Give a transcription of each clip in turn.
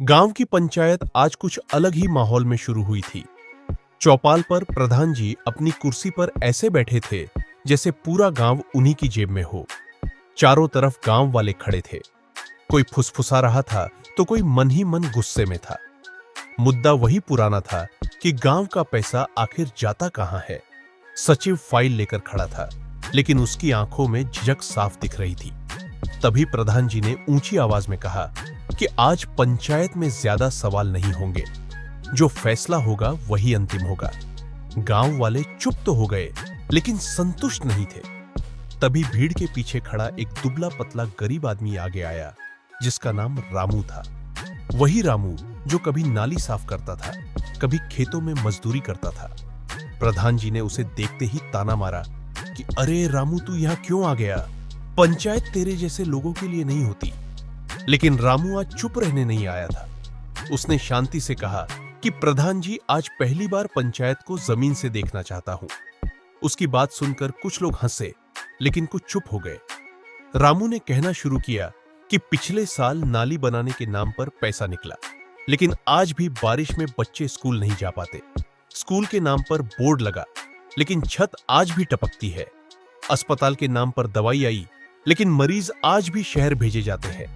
गांव की पंचायत आज कुछ अलग ही माहौल में शुरू हुई थी। चौपाल पर प्रधान जी अपनी कुर्सी पर ऐसे बैठे थे जैसे पूरा गांव उन्हीं की जेब में हो। चारों तरफ गांव वाले खड़े थे। कोई फुसफुसा रहा था तो कोई मन ही मन गुस्से में था। मुद्दा वही पुराना था कि गांव का पैसा आखिर जाता कहां है। सचिव फाइल लेकर खड़ा था, लेकिन उसकी आंखों में झिझक साफ दिख रही थी। तभी प्रधान जी ने ऊंची आवाज में कहा कि आज पंचायत में ज्यादा सवाल नहीं होंगे, जो फैसला होगा वही अंतिम होगा। गांव वाले चुप तो हो गए, लेकिन संतुष्ट नहीं थे। तभी भीड़ के पीछे खड़ा एक दुबला पतला गरीब आदमी आगे आया, जिसका नाम रामू था। वही रामू जो कभी नाली साफ करता था, कभी खेतों में मजदूरी करता था। प्रधान जी ने उसे देखते ही ताना मारा कि अरे रामू, तू यहां क्यों आ गया? पंचायत तेरे जैसे लोगों के लिए नहीं होती। लेकिन रामू आज चुप रहने नहीं आया था। उसने शांति से कहा कि प्रधान जी, आज पहली बार पंचायत को जमीन से देखना चाहता हूं। उसकी बात सुनकर कुछ लोग हंसे, लेकिन कुछ चुप हो गए। रामू ने कहना शुरू किया कि पिछले साल नाली बनाने के नाम पर पैसा निकला, लेकिन आज भी बारिश में बच्चे स्कूल नहीं जा पाते। स्कूल के नाम पर बोर्ड लगा, लेकिन छत आज भी टपकती है। अस्पताल के नाम पर दवाई आई, लेकिन मरीज आज भी शहर भेजे जाते हैं।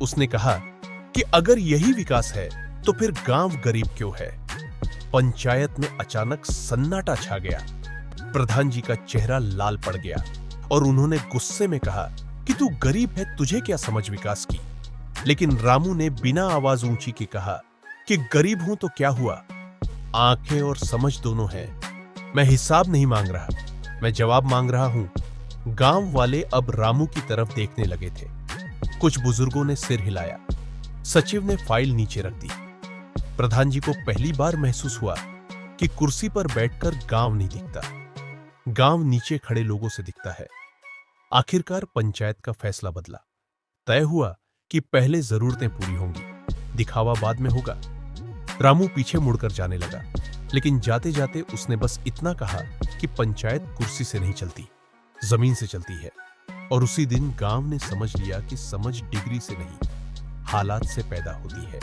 उसने कहा कि अगर यही विकास है तो फिर गांव गरीब क्यों है? पंचायत में अचानक सन्नाटा छा गया। प्रधान जी का चेहरा लाल पड़ गया और उन्होंने गुस्से में कहा कि तू गरीब है, तुझे क्या समझ विकास की? लेकिन रामू ने बिना आवाज ऊंची के कहा कि गरीब हूं तो क्या हुआ, आंखें और समझ दोनों है। मैं हिसाब नहीं मांग रहा, मैं जवाब मांग रहा हूं। गांव वाले अब रामू की तरफ देखने लगे थे। कुछ बुजुर्गों ने सिर हिलाया। सचिव ने फाइल नीचे रख दी। प्रधान जी को पहली बार महसूस हुआ कि कुर्सी पर बैठकर गांव नहीं दिखता, गांव नीचे खड़े लोगों से दिखता है। आखिरकार पंचायत का फैसला बदला। तय हुआ कि पहले जरूरतें पूरी होंगी, दिखावा बाद में होगा। रामू पीछे मुड़कर जाने लगा, लेकिन जाते जाते उसने बस इतना कहा कि पंचायत कुर्सी से नहीं चलती, जमीन से चलती है। और उसी दिन गांव ने समझ लिया कि समझ डिग्री से नहीं, हालात से पैदा होती है।